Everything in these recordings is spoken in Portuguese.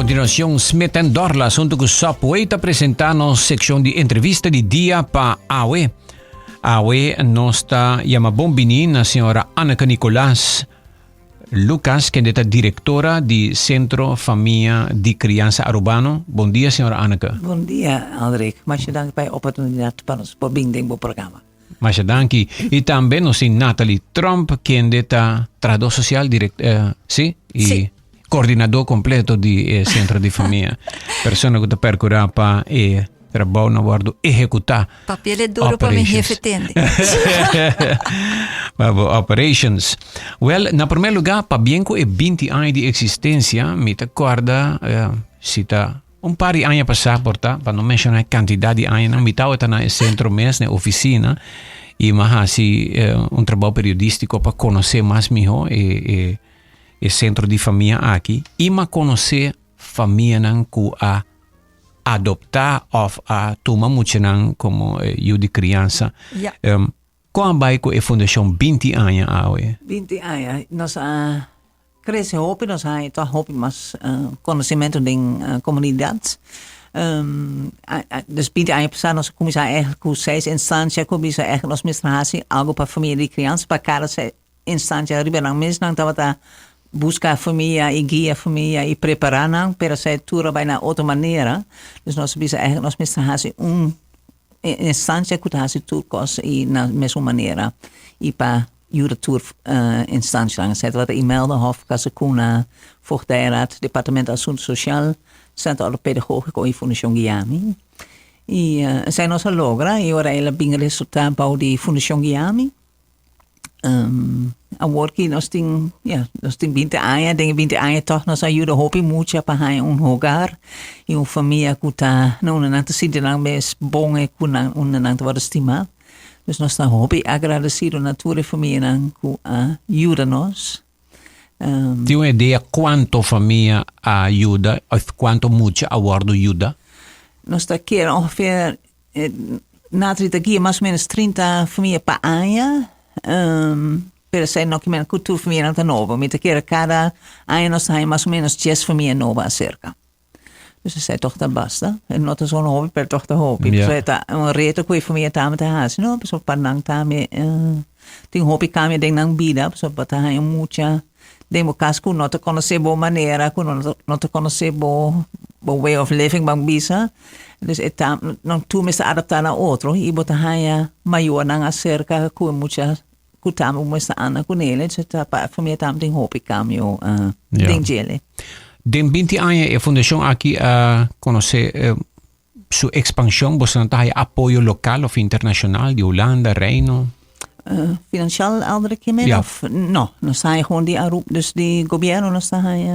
continuación, Smith and Dorla, junto con Subway, te presentamos sección de entrevista de día para AWE. AWE nos está llamando bombinin la señora Anneke Nicolás Lucas, que es directora del Centro Familia de Criança Urbano. Bom dia, senhora Anneke. Bom dia, Aldrich. Mas dank bij oportunidade para nos verbinding no programa. Mas dank. E também nós temos Natalie Trump, que é tradutor social, sim? E coordenador completo do Centro de Família. Pessoa que está percorrendo para trabalho no guardo executar. Papel é duro para me refetender. Operations. Well, na primeiro lugar, para bem que 20 anos de existência, me acorda, se está par de anos passado, para não mencionar a quantidade de anos, me estava no centro mesmo, na oficina, e mais trabalho periodístico para conhecer mais melhor o centro de família aqui, e mais conhecer família que a adoptar ou a tomar muito como eu de criança. Yeah. Quando vai com a fundação 20 anos? 20 anos, nós crescemos hopi, nós hopi mais conhecimento de comunidades. Dus 20 anos passado, nós começamos eigenlijk com 6 instâncias, começamos eigenlijk nós mesmo algo para a família de criança, para cada instância, ribeirão mesmo, não estava buscar a família e guiar a família e preparar não para ser tudo vai na outra maneira. Dus nós precisamos nós mesmo instância que está tudo coisa e na mesma maneira e para ajudar tudo instância lang seit wat e-mail hof caso com na Voogdijraad, Departement Assunto Social, Centro Pedagógico e Fundação Guiami. E zijn nossa logra e ora ela bem resultado para de Fundação Guiami. A work nós tem 20 anos, denk 20 anos toch nós ajuda hopi muito para hogar e família que tá não te sido não mais bom é que não te vai estimar. Dus nós tá hopi agradecido na tua família que ajuda nós. Tem uma ideia quanto família ajuda ou quanto muito a guardo ajuda? Nós tá quer ongeveer na 30 aqui mais ou menos 30 famílias para ano. Per se no que me cultura família não nova, me te quer cada ano nós temos mais ou menos 10 famílias novas cerca. Dus ze zei toch dat basta. En not zo'n hobby per toch de hobby. Dus het een reden que família tá met haas. No, so panang tá me tem hobby kami ding nang bida, so bata hay mucha demo casco não te conhecer boa maneira, não te conhecer boa way of living bang bisa. Dus eta não tu me se adaptar na outro e bota hay maior nang acerca com mucha kutama umesta ana kunele tá para a família tam tem hobby cambio tem gele. Den 20 anos a fundação aqui a conhecer sua expansão, você não tem apoio local ou internacional de Holanda, Reino? Financial andere keer of no, nós sai gewoon die aroep dus die governo nós sai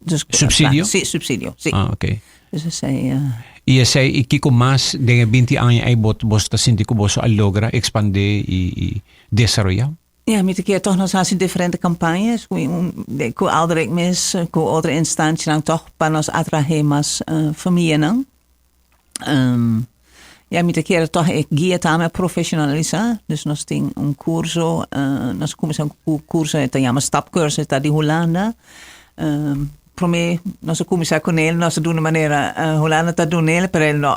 dus subsidio? Sim, subsidio, sim. Ah, ok. Dus ze zei e esse e que mais de 20 anos aí você sente que você logra expandir e desenvolver? Ja, met een keer toch nog eens differente campagnes. Com aldrig mes, com outra instância dan toch para nos atrair mais família. Ja, met een keer toch ik guia também profissionalizar. Dus nós tem curso, nós começamos curso, então chama stapcurso, está de Holanda. Primeiro, nós começamos com ele, nós de uma maneira, Holanda está doen ele, para ele não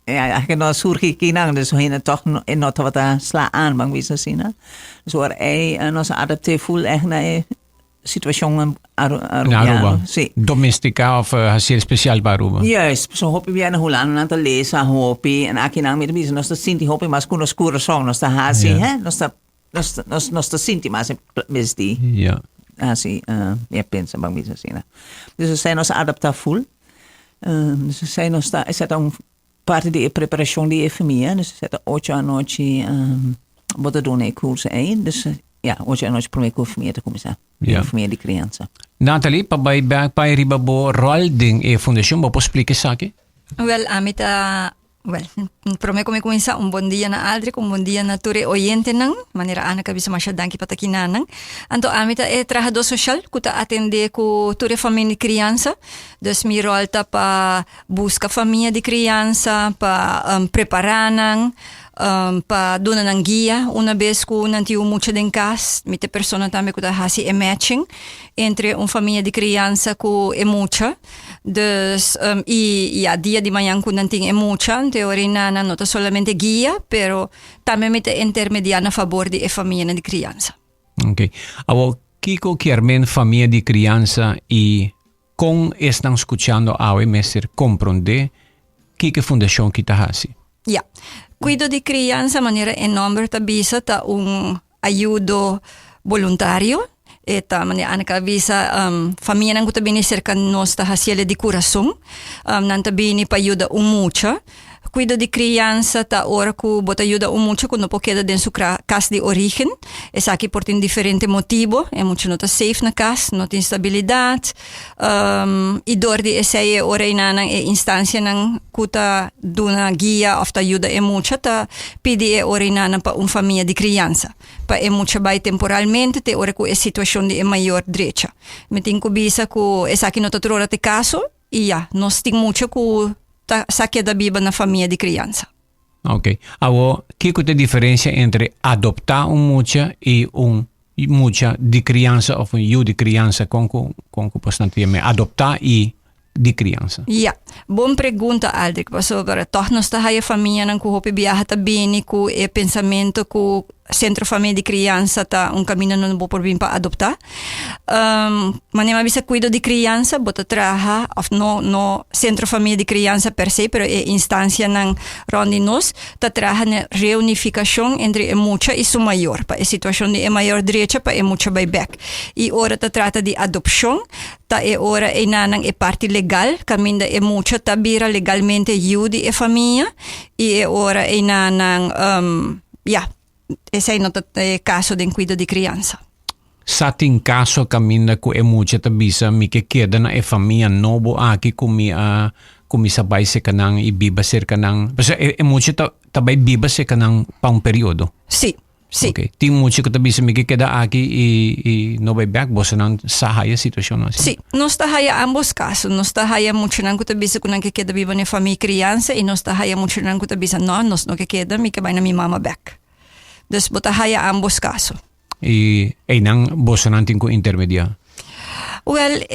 eigenlijk nog surgi aqui não, dus hij toch nog wat sla aan, bang wie ze zien. Dus waar hij nog adapteer voel echt naar situatie Aruba. Sim. Domestica of hacer special para Aruba. Juist, zo hoop je naar Holland aan te lezen, hoop je en aki nang met bizen, nos te sinti hoop je maar kuno skura song, nos te hasi, hè, nos te sinti maar mis die. Ja. Hasi, ja pensa bang wie ze zien. Dus ze zijn nos adaptar full. Dus ze zijn nos is dat een parte de preparação de família, dus zet 8 à noite bota doen een curso aí, dus ja, 8 à noite primeiro com família te começar. Ja, família de criança. Natalie, pa riba bo rol ding e fundação, bo explique isso aqui? Well, amita prome kami começar bom dia na Aldrich, bom dia na ture oyente nang, maneira ana ka bisa masyadang kipatakinanang. Anto amita trabajador social, kuta atende ku ture família de criança, dus mi rol ta pa busca família de criança, pa preparar nang, pa dona ng guia una vez ku nanti mucha den cas mite persona também kuta hasi e matching entre família de criança ku e mucha dus e a dia de manhã ku nanti e mucha teoria na nota solamente guia pero também mite intermediar na favor de família de criança. Okay. Awo Kiko Kiermen família de criança e com estão escuchando ao mestre compreender que fundação que tá hasi. Ja. Cuido de criança maneira enorme tabisa ta ayudo voluntário eta maneira anaka visa família nang kutabini cerca nos ta hasiele de coração nantabini pa ayuda mucha. Cuido de criança ta ora ku bota ayuda mucho quando queda dentro su casa de origen. Es aqui por um diferente motivo. É muito nota safe na casa, nota instabilidade. E dor de essa ora inanang e instância nang kuta duna guia of ta ayuda mucho ta pidi ora inanang pa família de criança. Pa mucho vai temporalmente te ora ku situação de maior direita. Metin ku bisa ku es aqui nota trora te caso e ja, nós tem muito ku saque da biba na família de criança. Ok. Awo, que é a diferença entre adoptar mucha e mucha de criança ou de criança com bastante adoptar e de criança? Ja, boa pergunta, Aldrich. Para toch nós tá a família nang kuhopi biyaha ta bini ku e pensamento ku centro família de criança tá caminho não vou por vir para adoptar. Manema bisa cuido de criança, bota traha of no centro família de criança per se, pero é instância nang rondi nos ta traha na reunificação entre mucha e su maior, pa e situação de maior direita pa e mucha by back. E ora ta trata de adopção, ta e ora e nanang e parte legal, caminda e mucha ta bira legalmente yudi e família e ora e nanang esse é o caso de cuido de criança. Sa tin caso caminda ku e mucha tabisa mi que queda na e família novo aqui kumi sabay se kanang ibiba ser kanang basta e mucha tabay biba se kanang pa período. Sí. Sí. Okay. Tim mucho que tabisa mi que queda aquí y no vai back bosa nang sahaya situação assim. Sí, nós tahaya ambos casos. Nós tahaya mucho nang kutabisa kunang que queda viva na família criança e nós tahaya mucho nang kutabisa nós no que queda mi que vai na mi mama back. Dus botahaya ambos casos. E nang bosa nantin ko intermedia. Well,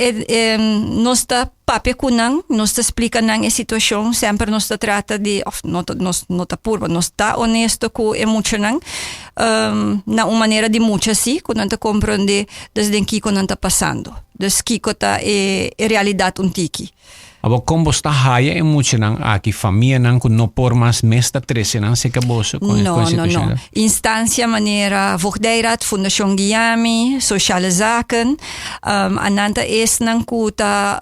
nós está papia kunang, nós está explica nang a situação, sempre nós está trata de, nota purva, nós está honesto com mucho nang, na uma maneira de mucha si, quando nanta compreende desde que quando nanta passando, desde que tá é realidade tiki. Abo como está haya e mucho nang aqui família nang kun no por mas mesta 13 nang se caboso com No. Instância maneira Voogdijraad, Fundação Guiami, Sociale Zaken, ananta es nang kuta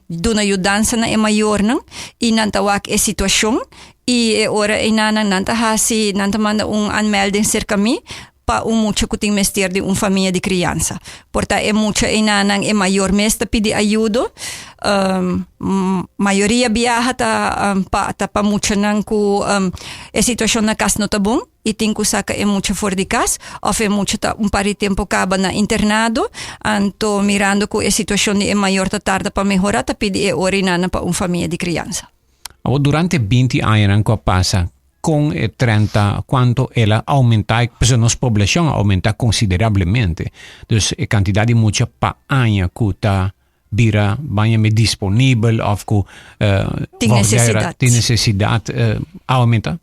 duna ajudança na e maior nang e nanta wak e situação e ora e nanta hasi nanta manda aanmelding cerca mi pa mucho kuting mester de família de criança. Porta é mucho inanang e maior mesta pidi ajudo. Maioria viaja pa mucho nang ku e situação na casa no tá bom e tem que saca é mucho fora de casa ou é mucho ta pari tempo caba na internado anto mirando ku e situação de maior ta tarda pa melhorar ta pidi e orinana pa família de criança. Durante 20 anos que passa con 30, quanto ela aumenta, pues nossa população aumenta consideravelmente. Dus a quantidade de mucha pa año que está bira banha disponível of que tem necessidade aumenta?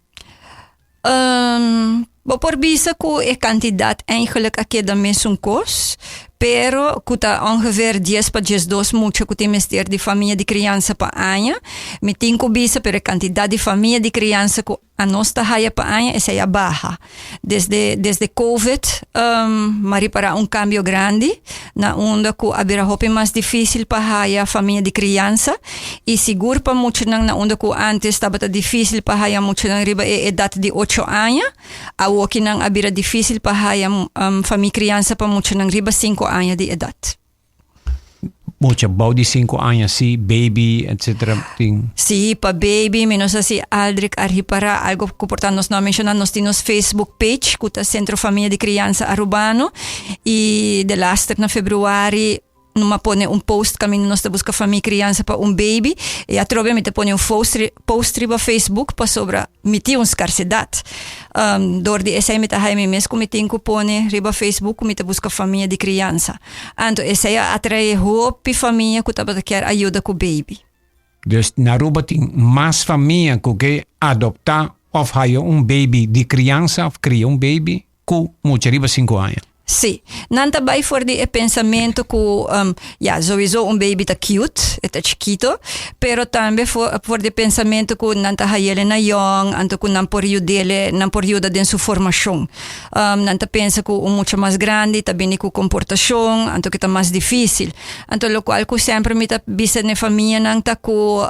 Por bisa que a quantidade eigenlijk aqui da mesma coisa, pero kuta ongeveer 10 para 12 mucho que tem mester de família de criança pa año, me tem que bisa pero a quantidade de família de criança que a nossa haya pa año essa é baja. Desde COVID, mari para cambio grande, na onda que abira hope mais difícil pa haya família de criança e seguro pa mucho nang na onda que antes estava difícil pa haya mucho nang riba e idade de 8 anos, a woki nang abira difícil pa haya família criança pa mucho nang riba 5 anos de idade. Mucha bouw die 5 anos, sim, baby, etc. Sim, para baby, menos assim, Aldrich, para algo que portanto nós não mencionamos, nós temos Facebook page, que é Centro Família de Criança Arubano, e de last na februário, numa pone um post caminho nós busca família criança para um baby e a trove me te pone um post riba Facebook para sobre miti um scarsidade door de essa me te hai me mes como tem que pone riba Facebook como te busca família de criança anto essa atrai hope família que tá para quer ajuda com baby. Dus naruba tem mais família que adoptar ou hayo baby de criança ou cria baby com muito riba 5 anos. Sim, não também for de pensamento que sowieso baby tá cute, tá chiquito, pero também for de pensamento que não tá ele na young, anto que não por ajuda de sua formação. Não tá pensa que muito mais grande, tá bem com comportação, anto que tá mais difícil. Anto lo qual que sempre me tá bisa na família não tá com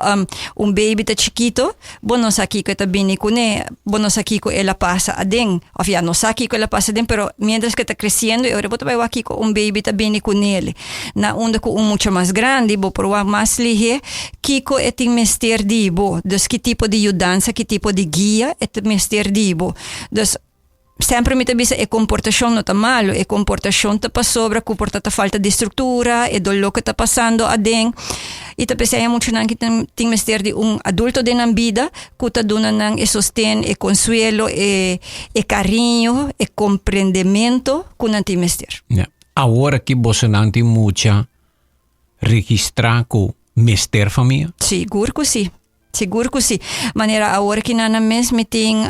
baby tá chiquito, não sabe que tá bem com né, não sabe que ela passa adem, ou não sabe que ela passa adem, pero mientras que tá crescendo eu reboto vai aqui com baby tá bem com ele na onda com muito mais grande bo provar mais lihe kiko é tem mester dibo dus que tipo de ajudança que tipo de guia é mester dibo dus sempre me tabisa e comportação não tá malo e comportação tá para sobra comporta falta de estrutura e do que tá passando adem e tá pensando muito que tem mester de adulto de na vida que tá dando e sostén e consuelo e carinho e compreendimento que não tem mester. Yeah. Agora que você não tem muita registrar com mester família? Seguro que sim. Seguro que sim. Maneira agora que na mesma tem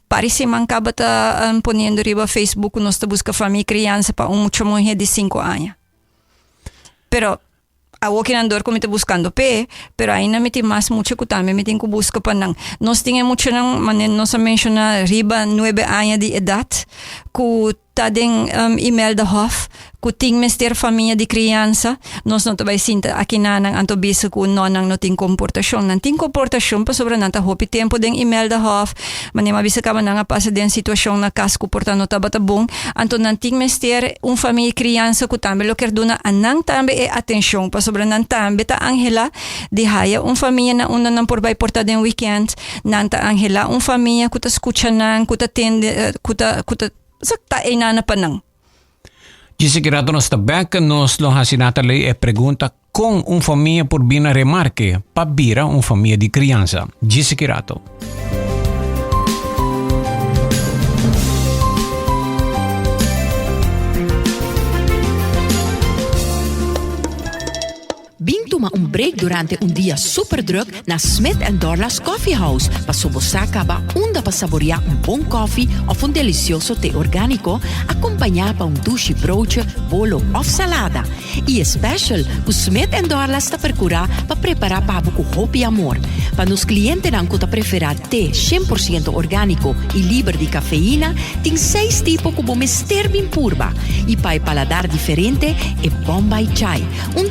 parece mancaba tá ponendo riba Facebook nós tá busca família criança para muito mulher de 5 anos. Pero a que andor como te buscando pero ainda me tem mais muito que também me tem que buscar para não. Nós temos muito não, mas nós menciona riba 9 anos de idade que tá den email da hof que tem mester família de criança nós não também sinta aqui nanang anto bisa que não tem comportação não tem comportação para sobre não tá hopi tempo den email da hof mas nem bisa que não passa den situação na casa que porta não tá bata bom anto não tem mester família criança que também lo quer dona anang também é atenção para sobre não também tá angela de haya família na una não por vai portar den weekend não tá angela família que tá escuta nang que tá tende que tá sakta ay nana pa nang. Gisigurado nos tabak nos lo hasinata lei e pergunta com família por bina remarque pa bira família de criança. Gisigurado. Bing toma break durante dia super druk na Smith & Dorla's Coffee House para sobosacaba onda para saborear bom coffee of delicioso té orgánico acompanhado pa douche broodje, bolo of salada. E special, o Smith & Dorla's ta percura para preparar para com hope e amor. Para nos clientes não que preferar té 100% orgánico e livre de cafeína, tem 6 tipos como mister bem purba. E para paladar diferente é Bombay Chai,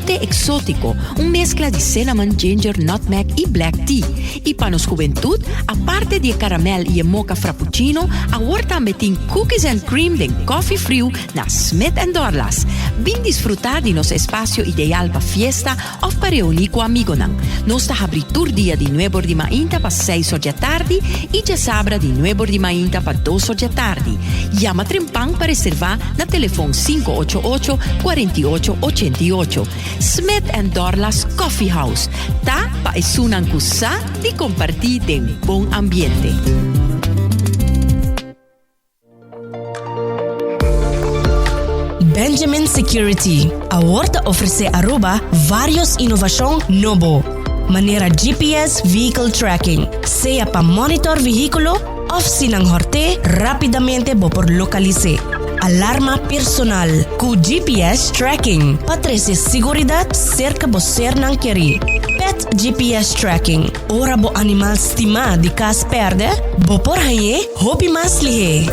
té exótico, mescla de cinnamon, ginger, nutmeg e black tea. E para nos juventud, aparte de caramel e mocha frappuccino, agora também tem cookies and cream de coffee frio na Smith & Dorla's. Vem desfrutar de nosso espaço ideal para fiesta ou para reunir com amigos. Nós está abrindo dia de 9 de manhã para 6 da tarde e já sabra de 9 de manhã para 2 da tarde. Llama Trempang para reservar na telefone 588-4888. Smith & Dorla's Coffee House. Ta pa isunang kusa di compartir de bom ambiente. Benjamin Security. Ahorita ofrece Aruba vários inovação novo. Maneira GPS Vehicle Tracking. Seja para monitor veículo ou sinang horte rapidamente por localize. Alarma personal com GPS tracking. Patrese seguridad cerca bo ser nang keri. Pet GPS tracking. Ora bo animal stima di kas perde. Bo por haye hopi mas lihe.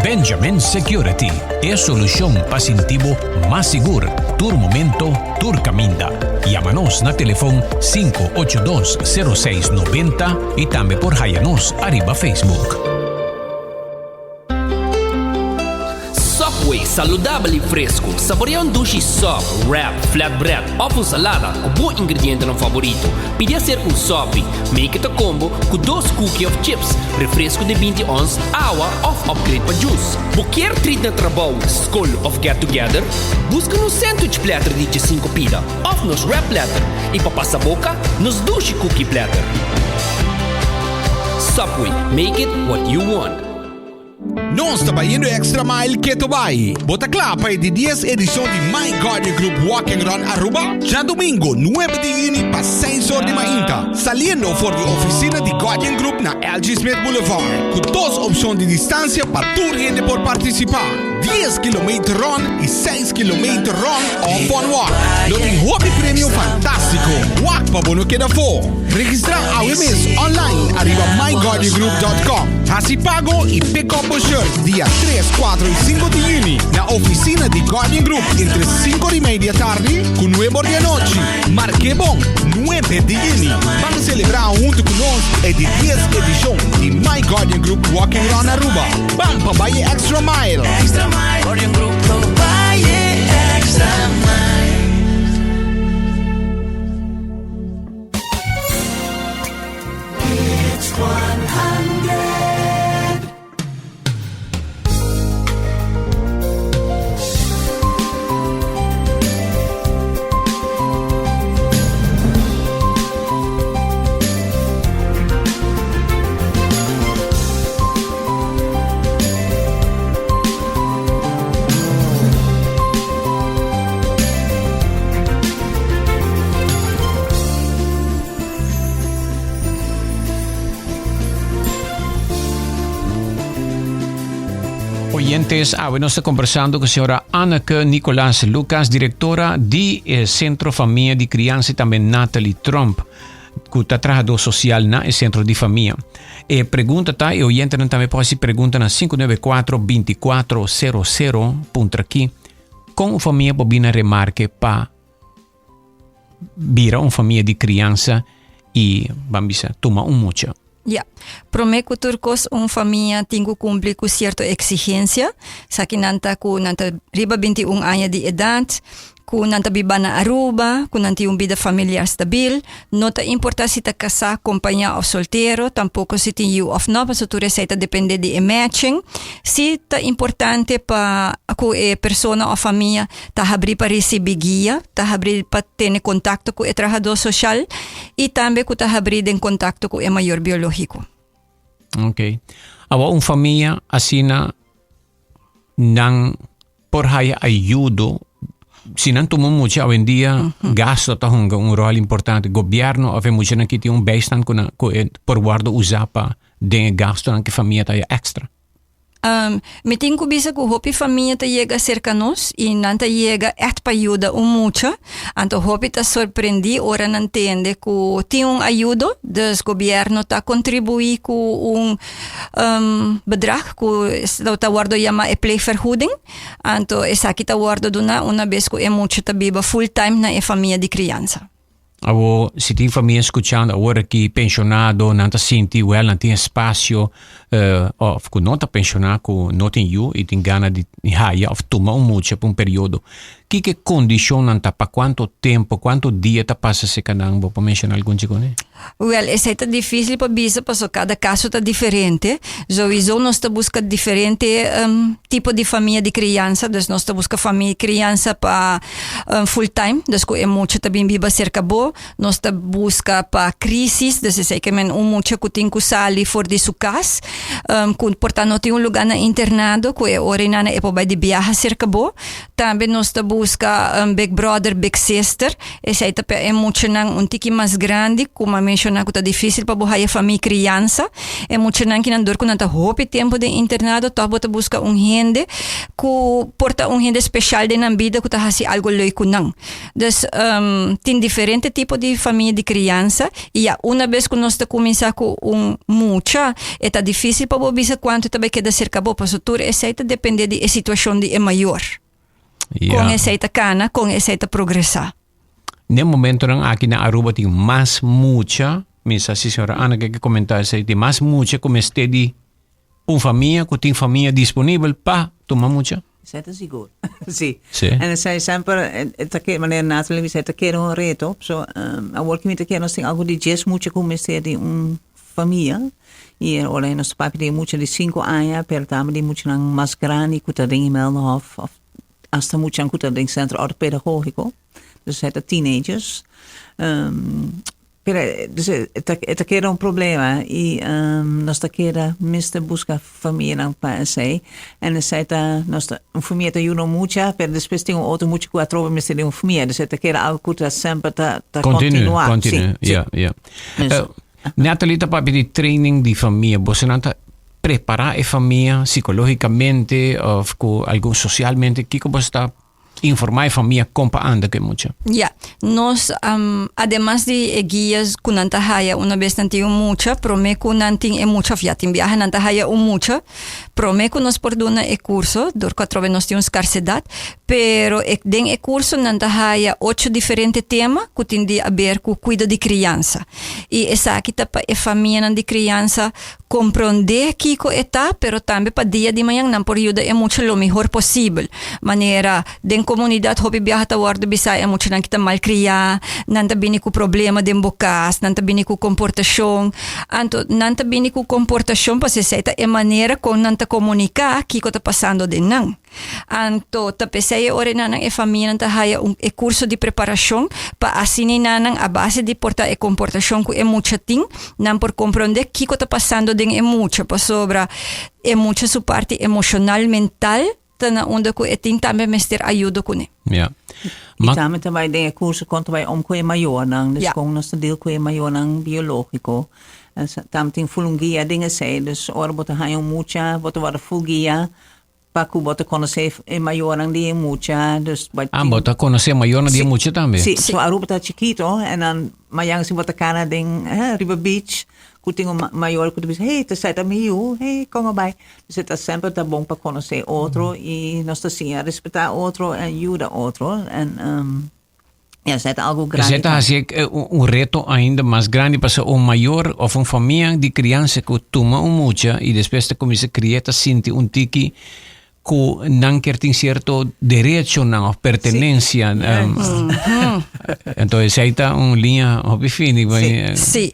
Benjamin Security é a solução passivo mais segura. Tur momento, tur caminda. Llama-nos na telefone 582-0690 e também por hayanos arriba Facebook. Subway, saudável e fresco. Saboreia sushi soft, wrap, flatbread ou uma salada com bom ingrediente no favorito. Pide ser sub, make it a combo com 2 cookies of chips, refresco de 20 ons, água ou upgrade para juice. Qualquer treat na trabalho, school of get together, busca no sandwich platter de 5 pila, ou nos wrap platter, e para passar boca, nos sushi cookie platter. Subway, make it what you want. Nós estamos indo extra mile que tu vai. Bota claro para a 10ª edição de My Guardian Group Walk and Run Aruba. Já domingo, 9 de junho, para 6 horas de manhã. Saliendo for de oficina de Guardian Group na LG Smith Boulevard. Com 2 opções de distância para tu gente por participar. 10 km run e 6 km run off on walk. Não tem hobby prêmio fantástico. Walk para bono que da for. Registrar ao mês online arriba myguardiangroup.com. Assim pago e pick up o shirt dia 3, 4 e 5 de junho na oficina de Guardian Group entre 5:30 da tarde com 9 horas da noite. Marque bom, 9 de junho. Vamos celebrar junto conosco a 10ª edição de My Guardian Group Walk and Run Aruba. Vamos para Bahia Extra Mile. Extra Mile. Guardian Group Bahia Extra Mile. It's 100. Oyentes, bueno, estoy conversando con la señora Anneke Nicolás Lucas, directora de Centro Familia de Criança, y también Natalie Trump, que está trabajando social en el Centro de Familia. Pregunta, y oyente también puede hacer pregunta na 594-2400, punto aqui. Como familia bobina remarque para vira una familia de criança y vamos a tomar mucho. Ya, prometo turcos familia tengo cumplir con cierta exigencia, saki nanta riba 21 años de edad, ku nanta biba na Aruba, ku nanti vida familiar stabil, no ta importa si ta casa, compañía o soltero, tampoco si ti you of no, paso tu receita depende de matching. Si ta importante pa ku persona o familia ta abrir para recibir guia, ta abrir para tener contacto com o trabajador social e também ku ta abrir en contacto com o maior biológico. Ok. Agora, uma família assim não por haya ajuda. Si não tomamos muito, hoje em dia, gasto está um rol importante. O governo, há muito que tem bijstand por guarda usar para den gasto que a família está extra. Me tenho bisa que o hopi família ta chega cerca nós e não ta chega para ajuda muito. Então o hopi ta surpreendi, ora não entende que tem ajuda, dus governo ta contribui com bedrag que ta guarda chama pleegvergoeding. Então essa aqui ta guarda uma vez que é muito ta biba full time na família de criança. Avo, se tem família escutando agora que pensionado não está sentindo não tem espaço, ou não está pensionado, não tem you e tem gana de raia, ou tomar muito por período. Que condição não está para quanto tempo, quanto dia está passa se cada um para mencionar algum chico, né? Well, essa é difícil para bisa, porque cada caso está diferente. Sowieso nós está buscando diferente tipo de família de criança, dus nós está buscando família de criança para full time, dus que é muito também biba cerca bo. Nós está busca para crisis, dus é que men muito que tem que sair fora de sua casa, portanto não tem lugar na internado, que é orina é para de viajar cerca bo. Também nós está busca Big Brother, Big Sister, esse aí é muito não tiki mais grande, como a mencionar que está difícil para bohar a família criança, é muito não que não dor com nada roupa tempo de internado, tá bota busca gente que porta gente especial de na vida que tá assim algo leuco não. Dus tem diferente tipo de família de criança e uma vez que nós está começar com mucha, é tá difícil para bobisa quanto também queda cerca bo, para o tour esse aí depende de situação de maior. Com esse aí cana, com esse aí progressar. No momento aqui na Aruba tem mais mucha, misa si senhora Ana que comentar isso, tem mais mucha como este de família que tem família disponível para tomar mucha. Zei dat siguro. Sì. Sì. En zij sempre, meneer Nathalie, zei te keren een reet op. Zo, a work met te keren, als algo di jazz moet come se di un famiglia. Hier, alleen als papi die moet je die 5 años, per tame die moet je dan masgrani, kuta ding melden of als dan moet je dan kuta ding centro ortopedagogico. Dus het de teenagers. Dus het keren een probleem. Nos te keren miste busca familia dan pa sei. En dan zei dat nos een familia te juno mucha, per después tengo otro mucho que atrove miste de un familia. Dus het keren algo kuta sempre ta continuar. Continu, ja. Nathalie, papi di training di famiglia, você não está preparar a família psicologicamente ou algo socialmente, que você está informar a família como anda que mucho. Ya, nos además de guías kunanta haya una vez nanti mucha, prome kunanting mucha fiatin viaja nanta haya mucha, prome nos por duna e curso, dor 4 nos tiene scarcedad, pero den e curso nanta haya 8 diferentes temas que tindi a ver com cuida de criança. E essa aqui tá para a família de criança compreender kiko está, pero também para dia de manhã não por ajuda é muito lo melhor possível. Maneira den comunidade hobby viaja ta wardo bisa é muito não kita malcriar, não tá bem com problema de bocas, não tá bem com comportação, anto não tá bem com comportação para se seita é maneira com não tá comunicar kiko tá passando de não. Anto tapesei ore nanang e família ta haya e curso de preparação para assim nanang a base de porta e comportação que é muito ting não por compreender que está passando den é muito para sobra é muito sua parte emocional mental na onde que ting também mestre ajuda com ja. Maar também den curso quanto vai com e maior nang dus com nos deel com e maior nang biológico. Também fulungia dinge sei dus ora bota haya mucha bota war fulgia Pacu bota conhecer é maior não dia mucha, dus bota conhecer maior não dia mucha também. Sim, so Aruba tá chiquito, e dan mayang si bota kana ding River Beach, kutingo maior kutingo hey, te sai também hey, como vai? Dus tá sempre tá bom para conhecer outro e nós tá sim a respeitar outro e ajuda outro en ja, é algo grande. Zet assim reto ainda mais grande para um maior ou uma família de criança que toma mucha e depois te começa a criar sentir tiki que não quer ter certo direito não pertenência então essa está linha obfini sim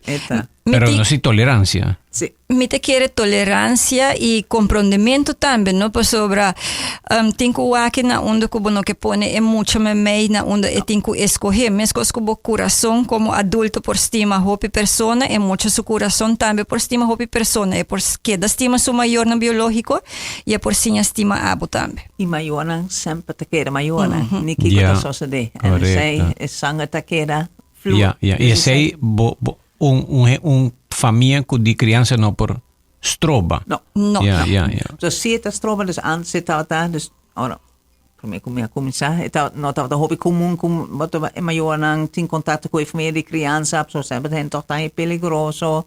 pero não se tolerância sí. Me te quiere tolerancia y comprendimiento también, ¿no? Pues sobre tengo aquí na onde que bueno que pone é mucho me na onde tengo escoger, mesmo como coração como adulto por estima hopi persona é mucho su coração também por estima hopi persona é por que da estima su maior na biológico e é por sim estima abo também. E maior não sempre te quer maior, nem que tá só se de. E sei é sangue te quer flu. E sei família que de criança não por stroba. No. So se het stroba dus aan zit daar dus ora come cominciare eta no tava hobby comum wat é maior não tem contato com a família de criança, so sempre tem toch tá peligroso.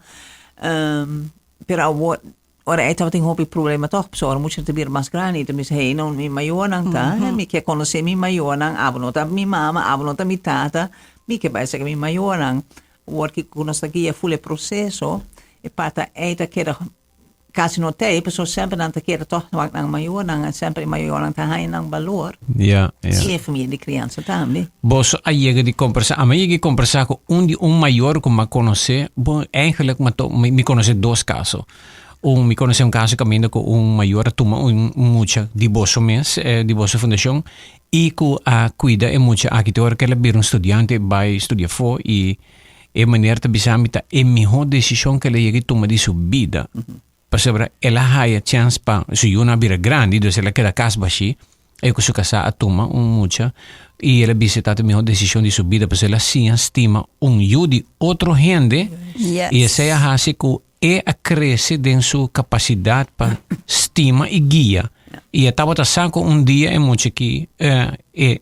Pero ora é tava tem hobby problema toch, so ora moet je te weer mais grande, te mis hey non mi maior não tá, mi quer conhecer mi maior não, abonota mi mama, abonota mi tata, mi que vai ser mi maior não. Porque quando está aqui é full processo e para eita que quase não tem, pessoa sempre não te quer toch não maior não sempre maior não tá aí não valor. Ja. E a família de criança também. Bos a chega de conversar, a mim que conversar com um maior que me conhecer, bom, eigenlijk me conhecer dois casos. Me conhecer caso caminho com maior toma mucha de bolso mês, de bolso fundação e que a cuida é mucha aqui tem hora que ela vir estudante vai estudar fora e maneira de bisamita é melhor decisão que ela chega toma de sua vida. Para ela há chance para se uma vira grande, então ela queda casa baixi, é que se casa a toma mucha e ela visita a melhor decisão de sua vida, para ela sim estima de outro gente e essa é a que é a crescer em sua capacidade para estima e guia. E estava passando dia é muito que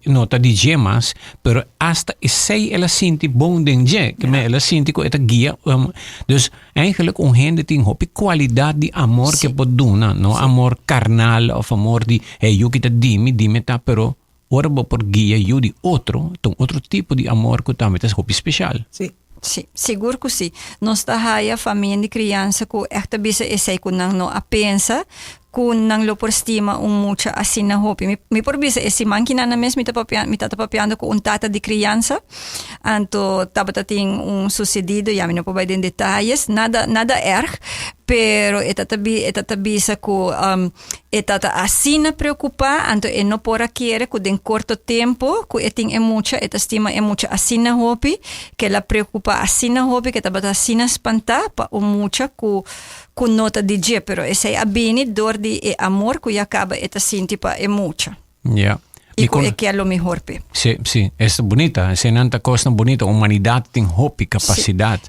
nota de gemas, pero hasta sei ela sente bom dengue, que ela sente que esta guia, dus eigenlijk gente tem hopi qualidade de amor que pode dar, no amor carnal ou amor de eu que te dime tá, pero ora por guia eu de outro tipo de amor que também é hopi especial. Sim. Sim, seguro que sim. Nós está a família de criança que esta bisa esse que não a pensa, que não lo por estima mucha assim na hopi. Me por bisa esse manquina na mesmo me tá papiando com tata de criança, anto tava tem sucedido, já me não pode dar detalhes, nada erg, pero eta bisa que eta assim na preocupa, anto não por querer que em curto tempo, que tem mucha, eta estima mucha assim na hopi, que ela preocupa assim na hopi, que tava assim na espantar pa mucha que nota de dia, pero esse é bem dor de amor que acaba eta sinti pa mucha. Yeah. E que é lo mejor pe. Sí, es bonita, es nanta cosa bonita, humanidad tem hope, capacidad.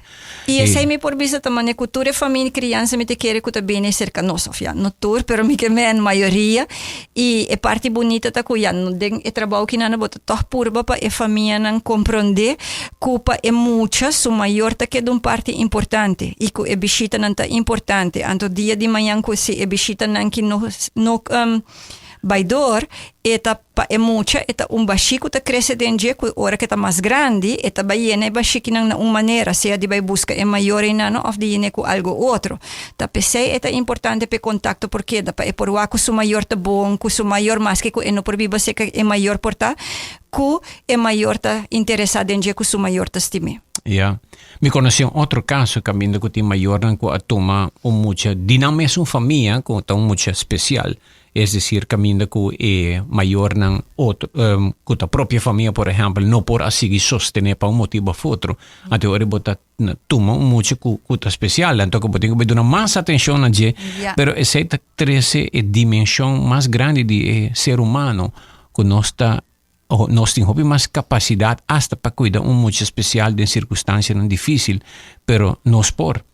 E esse me por vista também cultura família criança me te quer que também cerca nossa, já no tour, pero me que me maioria e parte bonita ta que já no den trabalho que nana bota toch purba pa família não compreender culpa é muita, su maior ta que de parte importante e que visita não tá importante, anto dia de manhã que se visita não que no baidor eta pa mucha eta baxico ta cresce dentro que hora que tá mais grande eta baiene baxico na maneira se de vai busca é maior inano of de ine com algo outro ta pensei eta importante pe contato porque da pa é por waco su maior ta bom com su maior mais que no por viva se que é maior porta que é maior ta interessado dentro com su maior ta estime. Yeah. Me conocí otro caso caminando que tem maior que a toma mucha dinamismo família com tão mucha especial. Es decir, caminda que é maior nan outro, que a própria família, por exemplo, não por assim sostener para motivo ou outro. Até agora bota toma muito que especial, então que tem que dar mais atenção a dia, pero essa trece é dimensão mais grande de ser humano que nós temos mais capacidade hasta para cuidar muito especial de circunstância não difícil, pero nós por.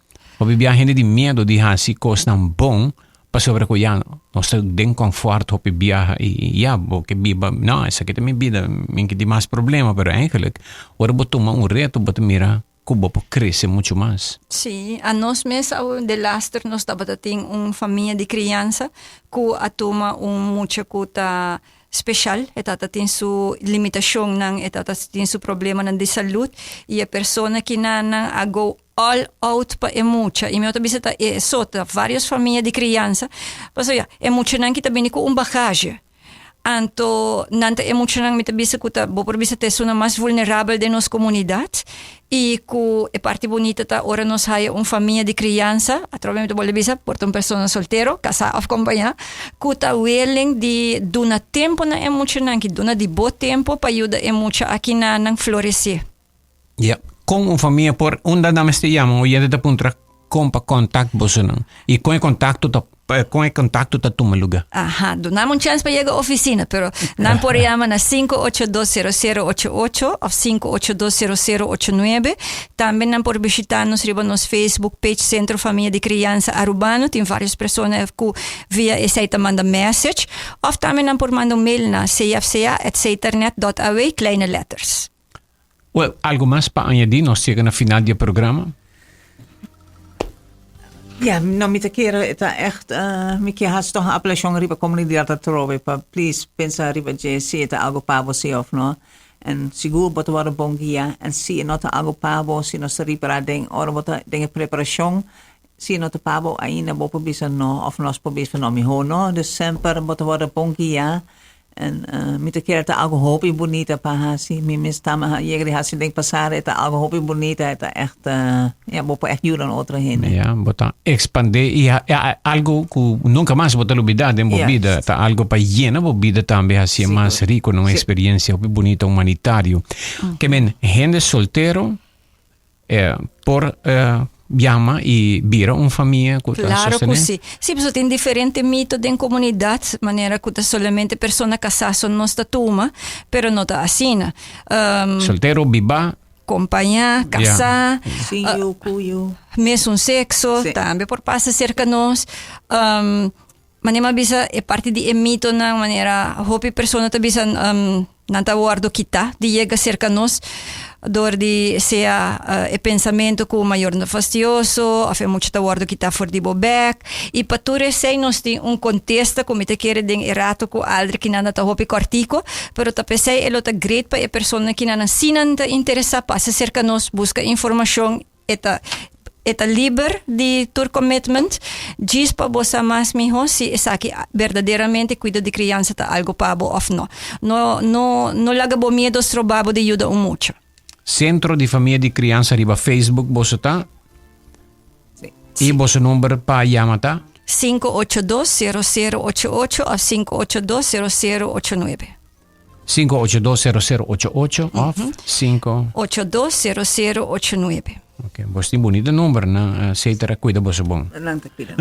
Hobby a gente de medo de assim coisa não bom. Sobre que já nós tem conforto para viajar e já porque biba não essa aqui também vida em que tem mais problema, pero eigenlijk agora botar reto botar mira como pode crescer muito mais. Sim, a nós mesmo de Laster nós estava tendo família de criança que a toma muito cuta especial, etata tem sua limitação, etata tem seu problema de saúde e a pessoa que não a go all out pa mucha e me outra visita sota várias famílias de criança mas olha mucha não que também com bagagem anto nanta mucha não me tabisa que tá por vista te sona mais vulnerável de nossa comunidade e que parte bonita tá ora nós há família de criança através do bolivia por uma pessoa solteiro casar ou companhia que tá willing de dona tempo na mucha não que dona de bom tempo para ajudar mucha aqui na florescer. Yeah. Com família por onde nós te chamamos o gente te puntra compa contato você não e com contato tá toma lugar. Aha, donamos chance para chegar à oficina, pero não por chamar na 5820088 ou 5820089. Também não por visitar-nos riba nos Facebook page Centro Família de Criança Arubano, tem várias pessoas que via esse te manda message, ou também não por mandar mail na cfca@ceternet.aw kleine letters. Well, algo mais para añadir, nós chegamos na final do programa. Ja, nou met de keren het echt, ik had toch een appellation riba comunidad dat trove, pa please pensa riba je see het algo pavo se of no, en seguro bota wara bongia, en see not algo pavo, see no se riba ding, ora bota dingen preparação, see not pavo ainda bo pobisa no, of nos pobisa no mi hono, dus sempre bota wara bongia. En met de keer het algo hopi bonita pa hasi, mi mistama jegri hasi denk pasar het algo hopi bonita het echt ja bopo echt juran outra heen. Ja, bota expander e algo que nunca mais bota olvidar em bebida, tá algo para llena bebida também assim mais rico numa experiência hopi bonita humanitário. Que men gente solteiro por llama e vira uma família que claro que sim. Sim, porque tem diferente mito de comunidade, maneira que solamente pessoa casada não está tuma, pero não está assim. Solteiro, biba, companhia, casar, cuyo, mesmo sexo, também por passa cerca nós. Maneira bisa é parte de mito na maneira hopi pessoa tá bisa Nanta guardo kita, di llega cerca nos, door di sea e pensamento ku mayor na fastidioso, afe mucho ta guardo kita for di bobek, e pature sei nos di un contesta como te quiere den erato ku aldri kinana ta hopi cortico, pero ta pesei elo ta great pa e persona kinana sinan ta interesa pa se cerca nos, busca información eta liber de tur commitment, diz para você mais mijo se essa que verdadeiramente cuida de criança tá algo pabo of no. No laga bo miedo strobabo de ajuda muito. Centro de Família de Criança riba Facebook, você tá? Sim. E você número para chamar tá? 582-0088 ou 582-0089. 582-0088 of 582-0089. Ok, você tem bonito número, né? Seitera cuida você bom. Não te cuida.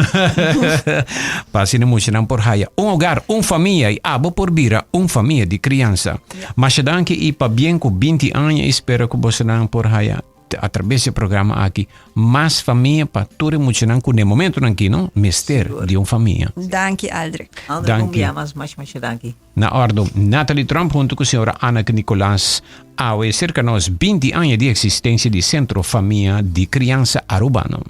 Pasi na muito por haya. Hogar, família e abo por bira, família de criança. Mas danke e pa bien com 20 anos, espero que você não por haya através do programa aqui, mais família para tudo muito não com no momento não aqui, não? Mister de família. Danke, Aldrich. Danke. Mais danke. Na ordem, Natalie Trump junto com a senhora Ana Nicolás, há cerca de 20 anos de existência de Centro Família de Criança Arubano.